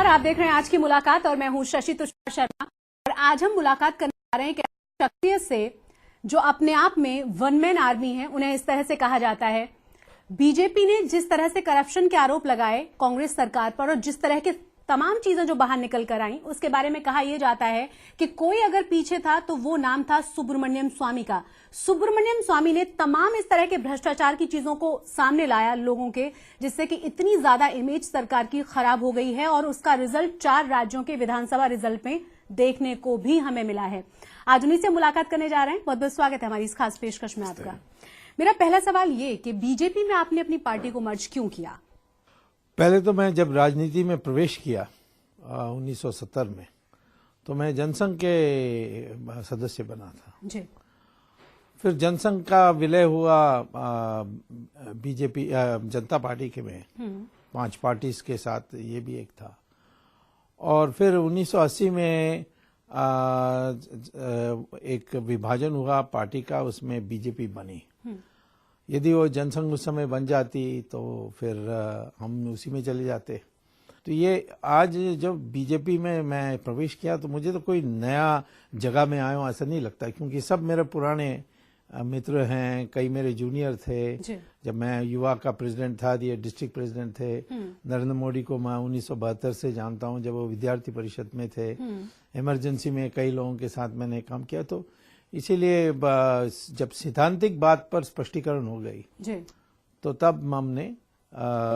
नमस्कार, आप देख रहे हैं आज की मुलाकात और मैं हूं शशि तुषार शर्मा। और आज हम मुलाकात करने जा रहे हैं कि शख्सियत से जो अपने आप में वन मैन आर्मी है, उन्हें इस तरह से कहा जाता है। बीजेपी ने जिस तरह से करप्शन के आरोप लगाए कांग्रेस सरकार पर और जिस तरह के तमाम चीजें जो बाहर निकल कर आई, उसके बारे में कहा यह जाता है कि कोई अगर पीछे था तो वो नाम था सुब्रमण्यम स्वामी का। सुब्रमण्यम स्वामी ने तमाम इस तरह के भ्रष्टाचार की चीजों को सामने लाया लोगों के, जिससे कि इतनी ज्यादा इमेज सरकार की खराब हो गई है और उसका रिजल्ट 4 राज्यों के विधानसभा रिजल्ट में देखने को भी हमें मिला है। आज उन्हीं से मुलाकात करने जा रहे हैं। बहुत बहुत स्वागत है हमारी इस खास पेशकश में आपका। मेरा पहला सवाल ये कि बीजेपी में आपने अपनी पार्टी को मर्ज क्यों किया? पहले तो मैं जब राजनीति में प्रवेश किया 1970 में, तो मैं जनसंघ के सदस्य बना था जी। फिर जनसंघ का विलय हुआ बीजेपी जनता पार्टी के में 5 पार्टीज के साथ, ये भी एक था। और फिर 1980 में एक विभाजन हुआ पार्टी का, उसमें बीजेपी बनी। यदि वो जनसंघ उस समय बन जाती तो फिर हम उसी में चले जाते। तो ये आज जब बीजेपी में मैं प्रवेश किया तो मुझे तो कोई नया जगह में आया हूं ऐसा नहीं लगता, क्योंकि सब मेरे पुराने मित्र हैं। कई मेरे जूनियर थे। जब मैं युवा का प्रेसिडेंट था, ये डिस्ट्रिक्ट प्रेसिडेंट थे। नरेंद्र मोदी को मैं 1972 से जानता हूं, जब वो विद्यार्थी परिषद में थे। इमरजेंसी में कई लोगों के साथ मैंने काम किया। तो इसीलिए जब सिद्धांतिक बात पर स्पष्टीकरण हो गई जी, तो तब हमने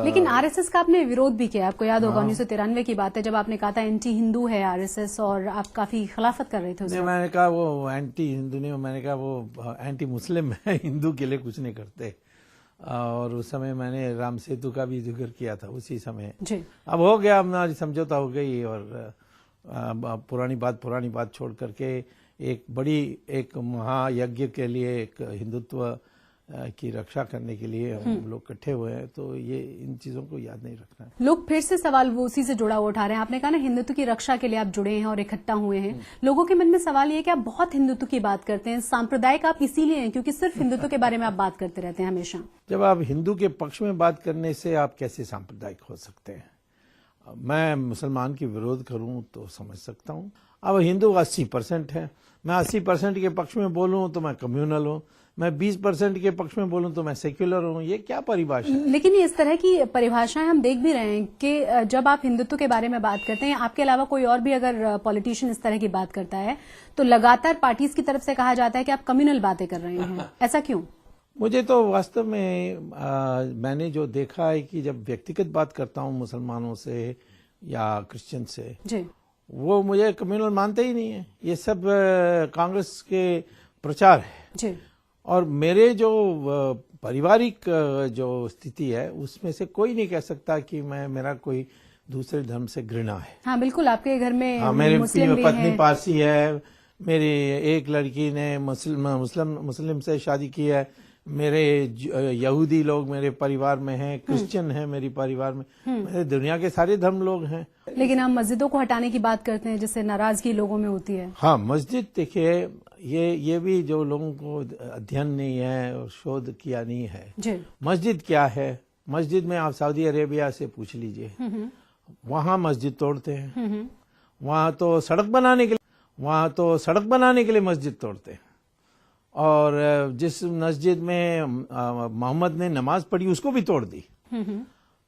लेकिन आरएसएस का आपने विरोध भी किया। आपको याद होगा 1993 की बात है, जब आपने कहा था एंटी हिंदू है आरएसएस और आप काफी खिलाफत कर रहे थे उसमें। मैंने कहा वो एंटी हिंदू नहीं, मैंने कहा वो एंटी मुस्लिम है, हिंदू के लिए कुछ नहीं करते। और उस समय मैंने राम सेतु का भी जिक्र किया था उसी समय जी। अब हो गया, हमारी समझौता हो गई और पुरानी बात छोड़ करके एक महायज्ञ के लिए, एक हिंदुत्व की रक्षा करने के लिए हम लोग इकट्ठे हुए हैं। तो ये इन चीजों को याद नहीं रखना है। लोग फिर से सवाल वो उसी से जुड़ा हुआ उठा रहे हैं। आपने कहा ना हिंदुत्व की रक्षा के लिए आप जुड़े हैं और इकट्ठा हुए हैं। लोगों के मन में सवाल ये है कि आप बहुत हिंदुत्व की बात करते हैं, सांप्रदायिक आप इसीलिए हैं क्योंकि सिर्फ हिंदुत्व के बारे में आप बात करते रहते हैं हमेशा। जब आप हिंदू के पक्ष में बात करने से आप कैसे सांप्रदायिक हो सकते हैं? मैं मुसलमान की विरोध करूं तो समझ सकता हूं। अब हिंदू 80% है, मैं 80% के पक्ष में बोलूं तो मैं कम्युनल हूं, मैं 20% के पक्ष में बोलूं तो मैं सेक्युलर हूं। ये क्या परिभाषा है? लेकिन इस तरह की परिभाषाएं हम देख भी रहे हैं कि जब आप हिंदुत्व के बारे में बात करते हैं, आपके अलावा कोई और भी अगर पॉलिटिशियन इस तरह की बात करता है तो लगातार पार्टीज की तरफ से कहा जाता है कि आप कम्युनल बातें कर रहे हैं। ऐसा क्यों? मुझे तो वास्तव में मैंने जो देखा है कि जब व्यक्तिगत बात करता हूं मुसलमानों से या क्रिश्चियन से जी, वो मुझे कम्युनल मानते ही नहीं है। ये सब कांग्रेस के प्रचार है जी। और मेरे जो पारिवारिक जो स्थिति है उसमें से कोई नहीं कह सकता कि मेरा कोई दूसरे धर्म से घृणा है। हाँ बिल्कुल, आपके घर में मेरी पत्नी पारसी है, मेरी एक लड़की ने मुस्लिम से शादी की है, मेरे यहूदी लोग मेरे परिवार में हैं, क्रिश्चियन हैं मेरे परिवार में, मेरे दुनिया के सारे धर्म लोग हैं। लेकिन हम मस्जिदों को हटाने की बात करते हैं जिससे नाराजगी लोगों में होती है। हाँ, मस्जिद देखिए, ये भी जो लोगों को अध्ययन नहीं है और शोध किया नहीं है जी। मस्जिद क्या है? मस्जिद में आप सऊदी अरेबिया से पूछ लीजिए, वहां मस्जिद तोड़ते हैं। वहां तो सड़क बनाने के लिए मस्जिद तोड़ते हैं। और जिस मस्जिद में मोहम्मद ने नमाज पढ़ी उसको भी तोड़ दी।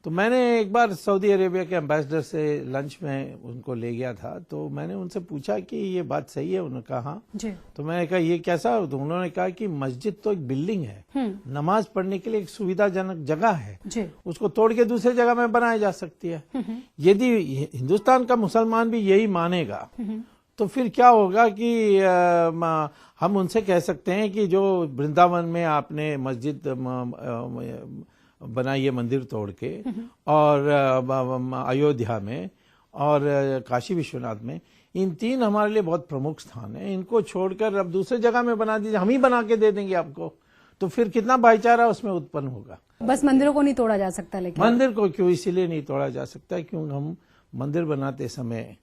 तो मैंने एक बार सऊदी अरेबिया के एम्बेसडर से लंच में उनको ले गया था, तो मैंने उनसे पूछा कि ये बात सही है? उन्होंने कहा हाँ जी। तो मैंने कहा ये कैसा? तो उन्होंने कहा कि मस्जिद तो एक बिल्डिंग है, नमाज पढ़ने के लिए एक सुविधाजनक जगह है जी। उसको तोड़ के दूसरी जगह में बनाई जा सकती है। यदि हिंदुस्तान का मुसलमान भी यही मानेगा तो फिर क्या होगा कि हम उनसे कह सकते हैं कि जो वृंदावन में आपने मस्जिद बनाई है मंदिर तोड़ के, और अयोध्या में और काशी विश्वनाथ में, इन 3 हमारे लिए बहुत प्रमुख स्थान है। इनको छोड़कर अब दूसरे जगह में बना दीजिए, हम ही बना के दे देंगे आपको, तो फिर कितना भाईचारा उसमें उत्पन्न होगा। बस मंदिरों को नहीं तोड़ा जा सकता? लेकिन मंदिर को क्यों इसीलिए नहीं तोड़ा जा सकता क्योंकि हम मंदिर बनाते समय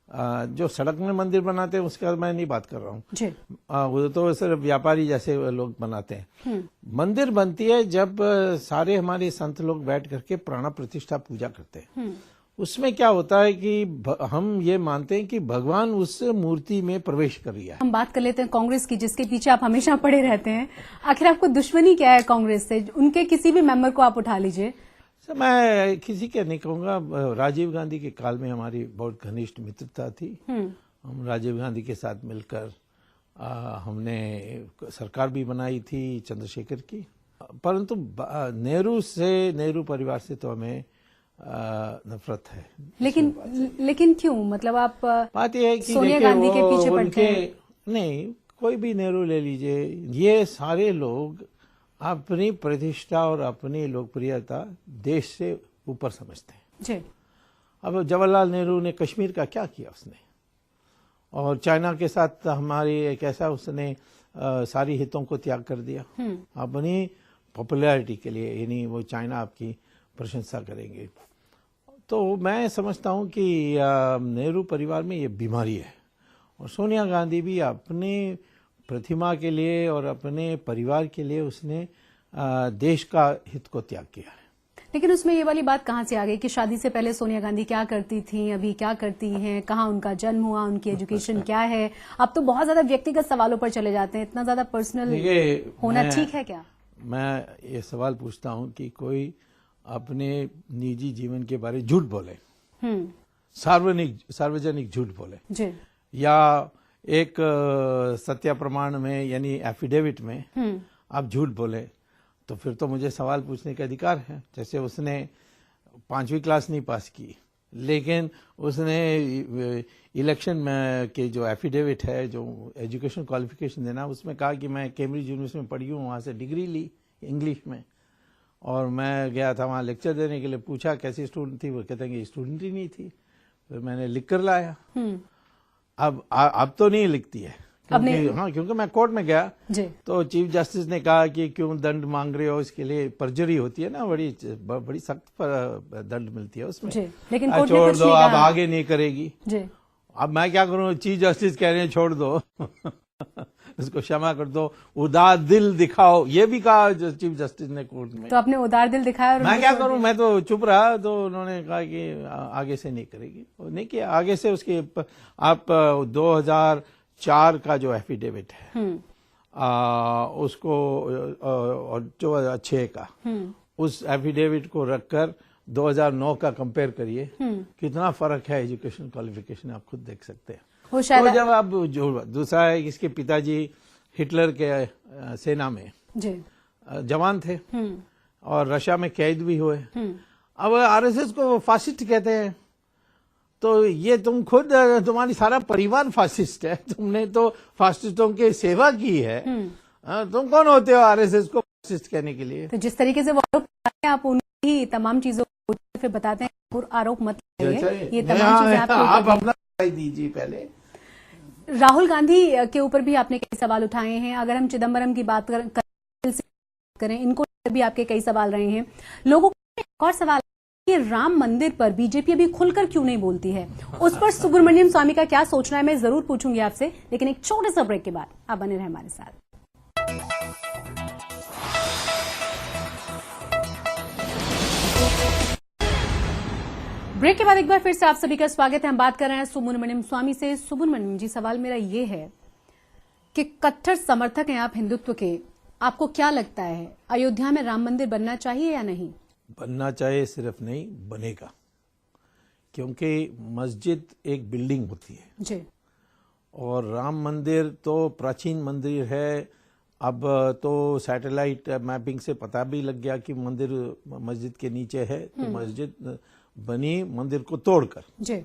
जो सड़क में मंदिर बनाते हैं उसका मैं नहीं बात कर रहा हूँ, वो तो सिर्फ व्यापारी जैसे लोग बनाते हैं। मंदिर बनती है जब सारे हमारे संत लोग बैठ करके प्राण प्रतिष्ठा पूजा करते हैं। उसमें क्या होता है कि हम ये मानते हैं कि भगवान उस मूर्ति में प्रवेश कर गया है। हम बात कर लेते हैं कांग्रेस की, जिसके पीछे आप हमेशा पड़े रहते हैं। आखिर आपको दुश्मनी क्या है कांग्रेस से? उनके किसी भी मेंबर को आप उठा लीजिए। सर, मैं किसी के नहीं कहूंगा। राजीव गांधी के काल में हमारी बहुत घनिष्ठ मित्रता थी। हम राजीव गांधी के साथ मिलकर हमने सरकार भी बनाई थी चंद्रशेखर की। परंतु नेहरू परिवार से तो हमें नफरत है। लेकिन क्यों? मतलब आप बात यह है कि सोनिया गांधी के पीछे पड़ते हैं? नहीं, कोई भी नेहरू ले लीजिए, ये सारे लोग अपनी प्रतिष्ठा और अपनी लोकप्रियता देश से ऊपर समझते हैं जी। अब जवाहरलाल नेहरू ने कश्मीर का क्या किया उसने, और चाइना के साथ हमारी एक ऐसा उसने सारी हितों को त्याग कर दिया अपनी पॉपुलैरिटी के लिए, यानी वो चाइना आपकी प्रशंसा करेंगे। तो मैं समझता हूं कि नेहरू परिवार में ये बीमारी है, और सोनिया गांधी भी अपनी प्रतिमा के लिए और अपने परिवार के लिए उसने देश का हित को त्याग किया है। लेकिन उसमें ये वाली बात कहाँ से आ गई कि शादी से पहले सोनिया गांधी क्या करती थी, अभी क्या करती हैं, कहाँ उनका जन्म हुआ, उनकी एजुकेशन क्या है? अब तो बहुत ज्यादा व्यक्तिगत सवालों पर चले जाते हैं। इतना ज्यादा पर्सनल होना ठीक है क्या? मैं ये सवाल पूछता हूं कि कोई अपने निजी जीवन के बारे में झूठ बोले, सार्वजनिक झूठ बोले जी, या एक सत्या प्रमाण में यानी एफिडेविट में आप झूठ बोले, तो फिर तो मुझे सवाल पूछने का अधिकार है। जैसे उसने 5वीं क्लास नहीं पास की, लेकिन उसने इलेक्शन में के जो एफिडेविट है, जो एजुकेशन क्वालिफिकेशन देना, उसमें कहा कि मैं कैम्ब्रिज यूनिवर्सिटी में पढ़ी हूँ, वहाँ से डिग्री ली इंग्लिश में, और मैं गया था वहाँ लेक्चर देने के लिए। पूछा कैसी स्टूडेंट थी, वो कहते हैं कि स्टूडेंट ही नहीं थी। फिर मैंने लिख कर लाया। अब तो नहीं लिखती है, क्योंकि मैं कोर्ट में गया तो चीफ जस्टिस ने कहा कि क्यों दंड मांग रहे हो, इसके लिए परजरी होती है ना, बड़ी सख्त दंड मिलती है उसमें। लेकिन छोड़ दो, अब आगे नहीं करेगी। अब मैं क्या करूं, चीफ जस्टिस कह रहे हैं छोड़ दो इसको क्षमा कर दो, उदार दिल दिखाओ, ये भी कहा चीफ जस्टिस ने कोर्ट में। तो आपने उदार दिल दिखाया और मैं क्या करूं, मैं तो चुप रहा। तो उन्होंने कहा कि आगे से नहीं करेगी, नहीं किया आगे से। उसके आप 2004 का जो एफिडेविट है उसको, और 2006 का, उस एफिडेविट को रखकर 2009 का कंपेयर करिए, कितना फर्क है एजुकेशन क्वालिफिकेशन, आप खुद देख सकते हैं। तो जब आप दूसरा है, इसके पिताजी हिटलर के सेना में जवान थे और रशिया में कैद भी हुए। अब आरएसएस को फासिस्ट कहते हैं, तो ये तुम खुद, तुम्हारी सारा परिवार फासिस्ट है, तुमने तो फासिस्टों की सेवा की है। तुम कौन होते हो आरएसएस को फासिस्ट कहने के लिए? तो जिस तरीके से वो आरोप लगाते हैं, आप उनकी तमाम चीजों को फिर बताते हैं, आरोप मत लगाइए। ये तमाम चीजें आप अपना दीजिए पहले। राहुल गांधी के ऊपर भी आपने कई सवाल उठाए हैं। अगर हम चिदम्बरम की बात करें, इनको भी आपके कई सवाल रहे हैं। लोगों का एक और सवाल कि राम मंदिर पर बीजेपी अभी खुलकर क्यों नहीं बोलती है, उस पर सुब्रमण्यम स्वामी का क्या सोचना है, मैं जरूर पूछूंगी आपसे, लेकिन एक छोटे से ब्रेक के बाद आप बने रहे हमारे साथ। ब्रेक के बाद एक बार फिर से आप सभी का स्वागत है। हम बात कर रहे हैं सुब्रमण्यम स्वामी से। सुब्रमण्यम जी, सवाल मेरा ये है कि कट्टर समर्थक हैं आप हिंदुत्व के, आपको क्या लगता है अयोध्या में राम मंदिर बनना चाहिए या नहीं? बनना चाहिए सिर्फ नहीं, बनेगा, क्योंकि मस्जिद एक बिल्डिंग होती है जी, और राम मंदिर तो प्राचीन मंदिर है। अब तो सैटेलाइट मैपिंग से पता भी लग गया कि मंदिर मस्जिद के नीचे है, तो मस्जिद बनी मंदिर को तोड़कर जी,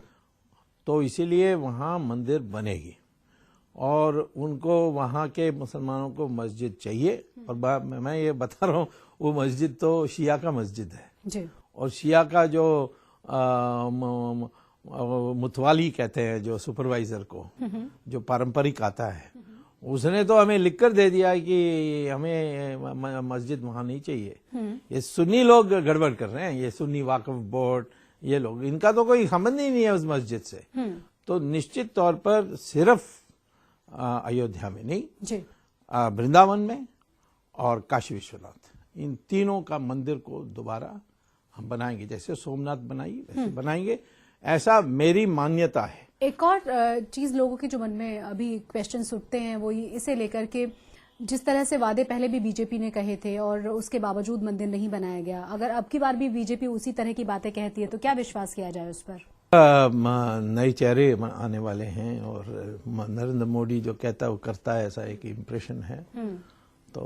तो इसीलिए वहां मंदिर बनेगी, और उनको वहां के मुसलमानों को मस्जिद चाहिए। और मैं ये बता रहा हूँ, वो मस्जिद तो शिया का मस्जिद है जी, और शिया का जो मुतवाली कहते हैं, जो सुपरवाइजर को, जो पारंपरिक आता है, उसने तो हमें लिखकर दे दिया कि हमें मस्जिद वहां नहीं चाहिए। ये सुन्नी लोग गड़बड़ कर रहे हैं, ये सुन्नी वाकफ बोर्ड, ये लोग, इनका तो कोई संबंध ही नहीं है उस मस्जिद से। तो निश्चित तौर पर सिर्फ अयोध्या में नहीं, वृंदावन में और काशी विश्वनाथ, इन तीनों का मंदिर को दोबारा हम बनाएंगे, जैसे सोमनाथ बनाई वैसे बनाएंगे, ऐसा मेरी मान्यता है। एक और चीज लोगों के जो मन में अभी क्वेश्चंस उठते हैं वो इसे लेकर के, जिस तरह से वादे पहले भी बीजेपी ने कहे थे और उसके बावजूद मंदिर नहीं बनाया गया, अगर अब की बार भी बीजेपी उसी तरह की बातें कहती है तो क्या विश्वास किया जाए उस पर? नए चेहरे आने वाले हैं और नरेंद्र मोदी जो कहता है वो करता है, ऐसा एक इम्प्रेशन है। तो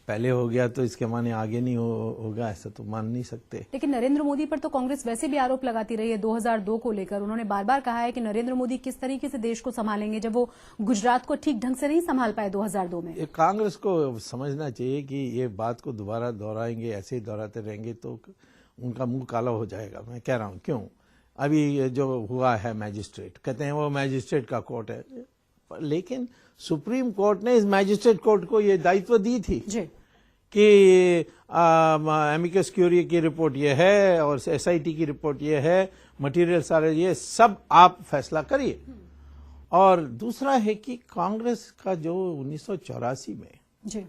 पहले हो गया तो इसके माने आगे नहीं होगा, ऐसा तो मान नहीं सकते। लेकिन नरेंद्र मोदी पर तो कांग्रेस वैसे भी आरोप लगाती रही है 2002 को लेकर। उन्होंने बार बार कहा है कि नरेंद्र मोदी किस तरीके से देश को संभालेंगे जब वो गुजरात को ठीक ढंग से नहीं संभाल पाए 2002 में। कांग्रेस को समझना चाहिए कि ये बात को दोबारा दोहराएंगे, ऐसे ही दोहराते रहेंगे तो उनका मुंह काला हो जाएगा। मैं कह रहा हूं क्यों, अभी जो हुआ है मैजिस्ट्रेट, कहते हैं वो मैजिस्ट्रेट का कोर्ट है, लेकिन सुप्रीम कोर्ट ने इस मैजिस्ट्रेट कोर्ट को ये दायित्व दी थी कि एमिकस क्यूरी की रिपोर्ट ये है और एसआईटी की रिपोर्ट ये है, मटेरियल सारे ये सब आप फैसला करिए। और दूसरा है कि कांग्रेस का जो 1984 में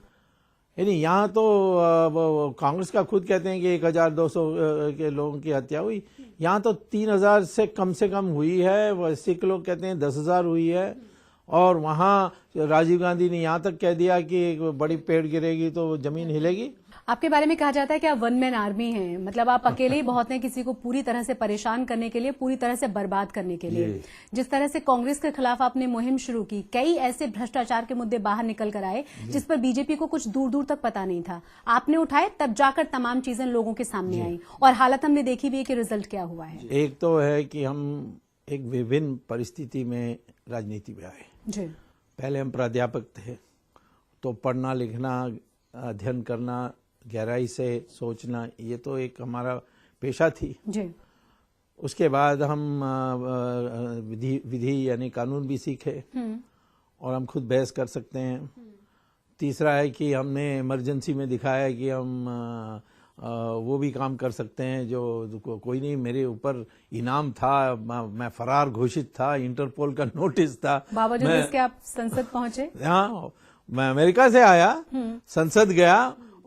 यानी यहाँ तो कांग्रेस का खुद कहते हैं कि 1200 के लोगों की हत्या हुई, यहाँ तो 3000 से कम हुई है। सिख लोग कहते हैं 10,000 हुई है। और वहां राजीव गांधी ने यहां तक कह दिया कि एक बड़ी पेड़ गिरेगी तो जमीन हिलेगी। आपके बारे में कहा जाता है कि आप वन मैन आर्मी हैं, मतलब आप अकेले ही बहुत हैं किसी को पूरी तरह से परेशान करने के लिए, पूरी तरह से बर्बाद करने के लिए। जिस तरह से कांग्रेस के खिलाफ आपने मुहिम शुरू की, कई ऐसे भ्रष्टाचार के मुद्दे बाहर निकल कर आए जिस पर बीजेपी को कुछ दूर दूर तक पता नहीं था, आपने उठाए, तब जाकर तमाम चीजें लोगों के सामने आई और हालत हमने देखी भी है कि रिजल्ट क्या हुआ है। एक तो है कि हम एक विभिन्न परिस्थिति में राजनीति में आए। पहले हम प्राध्यापक थे तो पढ़ना लिखना, अध्ययन करना, गहराई से सोचना, ये तो एक हमारा पेशा थी। उसके बाद हम विधि यानी कानून भी सीखे और हम खुद बहस कर सकते हैं। तीसरा है कि हमने इमरजेंसी में दिखाया कि हम वो भी काम कर सकते हैं जो कोई नहीं, मेरे ऊपर इनाम था, मैं फरार घोषित था, इंटरपोल का नोटिस था, बावजूद इसके आप संसद पहुंचे। हाँ, मैं अमेरिका से आया, संसद गया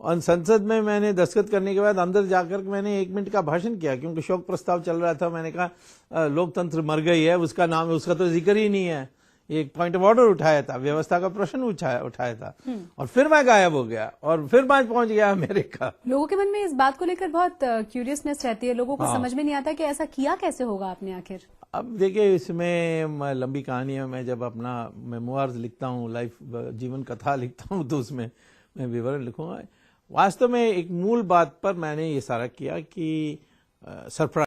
और संसद में मैंने दस्तखत करने के बाद अंदर जाकर मैंने 1 मिनट का भाषण किया क्योंकि शोक प्रस्ताव चल रहा था। मैंने कहा लोकतंत्र मर गई है, उसका नाम, उसका तो जिक्र ही नहीं है। एक पॉइंट ऑफ ऑर्डर उठाया था, व्यवस्था का प्रश्न उठाया था और फिर मैं गायब हो गया और फिर मैं पहुंच गया अमेरिका। लोगों के मन में इस बात को लेकर बहुत क्यूरियसनेस रहती है, लोगों को समझ में नहीं आता कि ऐसा किया कैसे होगा आपने आखिर। अब देखिए, इसमें लंबी कहानी है। मैं जब अपना मेमोइर्स लिखता हूँ, लाइफ जीवन कथा लिखता हूँ, तो उसमें मैं विवरण लिखूंगा। वास्तव में एक मूल बात पर मैंने ये सारा किया कि सरप्राइज